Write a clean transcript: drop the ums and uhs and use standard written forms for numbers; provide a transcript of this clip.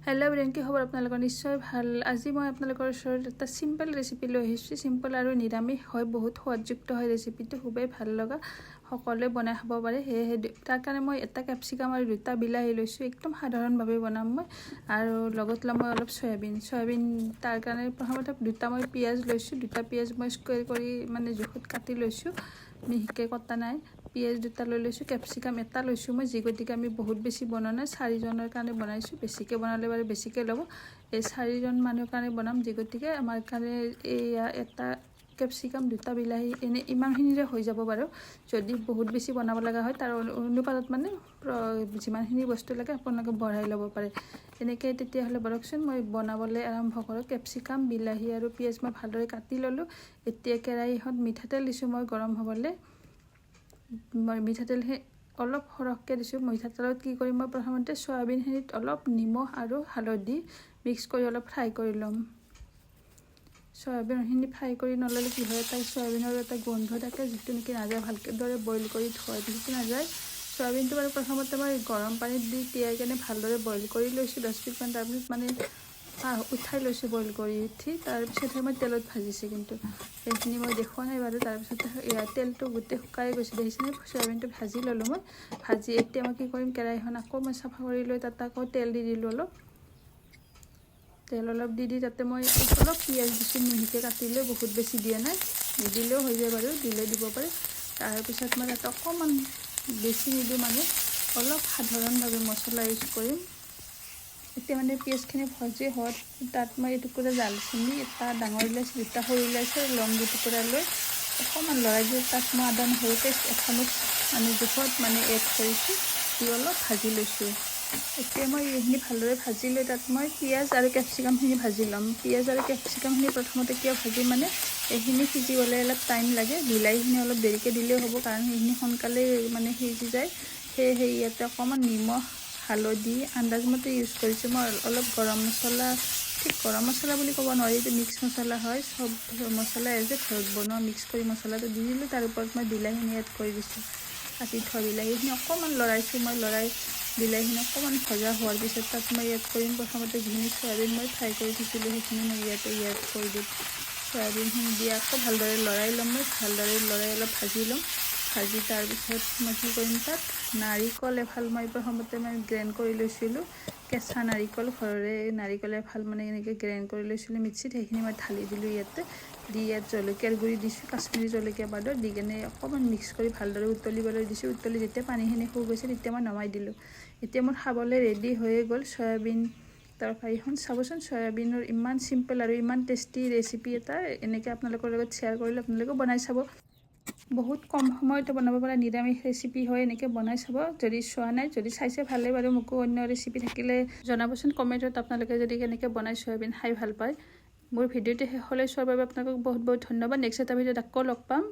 Hello brain की खबर आपलोक निश्चय ভাল। আজি मैं आपलोकर ओसरत एटा सिम्पल रेसिपि লৈ আহিছোঁ। सिम्पल और निरामिष হয়, बहुत সোৱাদযুক্ত হয়। रेसिपिটো খুবেই ভাল লগা, সকলোৱে বনাই খাব পাৰে। সেয়ে তাৰ কাৰণে মই এটা ক্যাপসিকাম আৰু দুটা বিলাহী লৈছোঁ। একদম সাধাৰণভাৱে বনাম মই। আৰু লগত লম মই অলপ সয়াবিন তাৰ কাৰণে প্ৰথমতে দুটা মই পিয়াজ লৈছোঁ। দুটা পিয়াজ মই স্কয়াৰ কৰি মানে জোখত কাটি লৈছোঁ, মিহিকে কটা নাই। পিয়াজ দুটা লৈ লৈছোঁ, ক্যাপসিকাম এটা লৈছোঁ মই, যি গতিকে আমি বহুত বেছি বনোৱা নাই, 4 জনৰ কাৰণে বনাইছোঁ। বেছিকৈ বনালে বাৰু বেছিকৈ ল'ব। এই 4 জন মানুহৰ কাৰণে বনাম, যি গতিকে আমাৰ কাৰণে এয়া এটা ক্যাপসিকাম দুটা বিলাহী এনে ইমানখিনিৰে হৈ যাব বাৰু। যদি বহুত বেছি বনাব লগা হয় তাৰ অনুপাতত মানে যিমানখিনি বস্তু লাগে আপোনালোকে বঢ়াই ল'ব পাৰে। এনেকৈ তেতিয়াহ'লে বৰকচোন মই বনাবলৈ আৰম্ভ কৰোঁ। ক্যাপসিকাম বিলাহী আৰু পিয়াজ মই ভালদৰে কাটি ল'লোঁ। এতিয়া কেৰাহীত মিঠাতেল দিছোঁ মই গৰম হ'বলৈ। মই মিঠাতেল অলপ সৰহকৈ দিছোঁ। মিঠাতেলত কি কৰিম মই প্ৰথমতে সয়াবিনখিনিত অলপ নিমখ আৰু হালধি মিক্স কৰি অলপ ফ্ৰাই কৰি ল'ম। সয়াবিনখিনি ফ্ৰাই কৰি নল'লে কি হয়, তাৰ সয়াবিনৰ এটা গোন্ধ থাকে, যিটো নেকি নাযায়। ভালকৈ দৰে বইল কৰি থোৱাৰ পিছতো নাযায়। সয়াবিনটো বাৰু প্ৰথমতে মই গৰম পানীত দি তিয়াই কেনে ভালদৰে বইল কৰি লৈছোঁ 10 মিনিটমান। তাৰপিছত মানে উঠাই লৈছোঁ বইল কৰি উঠি। তাৰপিছতহে মই তেলত ভাজিছোঁ, কিন্তু সেইখিনি মই দেখুওৱা নাই বাৰু। তাৰপিছত তেলটো গোটেই শুকাই গৈছে, দেখিছেনে? সয়াবিনটো ভাজি ল'লোঁ মই। ভাজি এতিয়া মই কি কৰিম, কেৰাহীখন আকৌ মই চাফা কৰি লৈ তাত আকৌ তেল দি দিলোঁ অলপ। তেল অলপ দি তাতে মই অলপ পিঁয়াজ দিছোঁ, মিহিকৈ কাটি লৈ, বহুত বেছি দিয়া নাই। নিদিলেও হৈ যায় বাৰু, দিলে দিব পাৰে। তাৰপিছত মই তাতে অকণমান বেছি নিদিওঁ, মানে অলপ সাধাৰণভাৱে মছলা ইউজ কৰিম। এতিয়া মানে পিঁয়াজখিনি ভাজি হোৱাত তাত মই এটুকুৰা জালচেনি, এটা ডাঙৰ ইলাচি, দুটা সৰু ইলাচি, লং দুটুকুৰা লৈ অকণমান লৰাই দি তাত মই আদা নহৰু পেষ্ট এচামুচ মানে জোখত মানে এড কৰিছোঁ, দি অলপ ভাজি লৈছোঁ। এতিয়া মই এইখিনি ভালদৰে ভাজি লৈ তাত মই পিঁয়াজ আৰু ক্যাপসিকামখিনি ভাজি ল'ম। পিঁয়াজ আৰু ক্যাপসিকামখিনি প্ৰথমতে কিয় ভাজি, মানে এইখিনি সিজিবলৈ অলপ টাইম লাগে। বিলাহীখিনি অলপ দেৰিকৈ দিলেও হ'ব, কাৰণ সেইখিনি সোনকালে মানে সিজি যায়। সেয়েহে ইয়াতে অকণমান নিমখ হালধি আন্দাজমতে ইউজ কৰিছোঁ মই। অলপ গৰম মছলা, ঠিক গৰম মছলা বুলি ক'ব নোৱাৰি, এইটো মিক্স মছলা হয়। চব মছলাই যে ঘৰত বনোৱা মিক্স কৰি মছলাটো দি দিলোঁ। তাৰ ওপৰত মই বিলাহীখিনি এড কৰি দিছোঁ। কাটি থোৱা বিলাহীখিনি অকণমান লৰাইছোঁ মই। লৰাই বিলাহীখিনি অকণমান ভজা হোৱাৰ পিছত তাত মই এড কৰিম প্ৰথমতে যিখিনি সয়াবিন মই ফ্ৰাই কৰি থৈছিলোঁ, সেইখিনি মই ইয়াতে এড কৰি দিম। সয়াবিনখিনি দি আকৌ ভালদৰে লৰাই ল'ম মই। ভালদৰে লৰাই অলপ ভাজি ল'ম। ভাজি তাৰপিছত মই কি কৰিম, তাত নাৰিকল এফাল মই প্ৰথমতে মই গ্ৰাইণ্ড কৰি লৈছিলোঁ। কেঁচা নাৰিকল, ঘৰৰে নাৰিকল এফাল মানে এনেকৈ গ্ৰাইণ্ড কৰি লৈছিলোঁ মিক্সিত। সেইখিনি মই ঢালি দিলোঁ ইয়াতে। দি ইয়াত জলকীয়াৰ গুড়ি দিছোঁ, কাশ্মীৰী জলকীয়া পাউডাৰ দি কেনে অকণমান মিক্স কৰি ভালদৰে উতলিবলৈ দিছোঁ। উতলি যেতিয়া পানীখিনি শুকাই গৈছে, তেতিয়া মই নমাই দিলোঁ। এতিয়া মোৰ খাবলৈ ৰেডি হৈয়ে গ'ল সয়াবিন তৰকাৰীখন। চাবচোন, সয়াবিনৰ ইমান চিম্পল আৰু ইমান টেষ্টি ৰেচিপি এটা। এনেকৈ আপোনালোকৰ লগত শ্বেয়াৰ কৰিলে আপোনালোকেও বনাই চাব। বহুত কম সময়তে বনাব পৰা নিৰামিষ ৰেচিপি হয়। এনেকৈ বনাই চাব যদি চোৱা নাই। যদি চাইছে ভালেই বাৰু, মোকো অন্য ৰেচিপি থাকিলে জনাবচোন কমেণ্টত, আপোনালোকে যদি কেনেকৈ বনাই সয়াবিন খাই ভাল পায়। মোৰ ভিডিঅ'টো শেষলৈ চোৱাৰ বাবে আপোনালোকক বহুত বহুত ধন্যবাদ। নেক্সট এটা ভিডিঅ'ত আকৌ লগ পাম।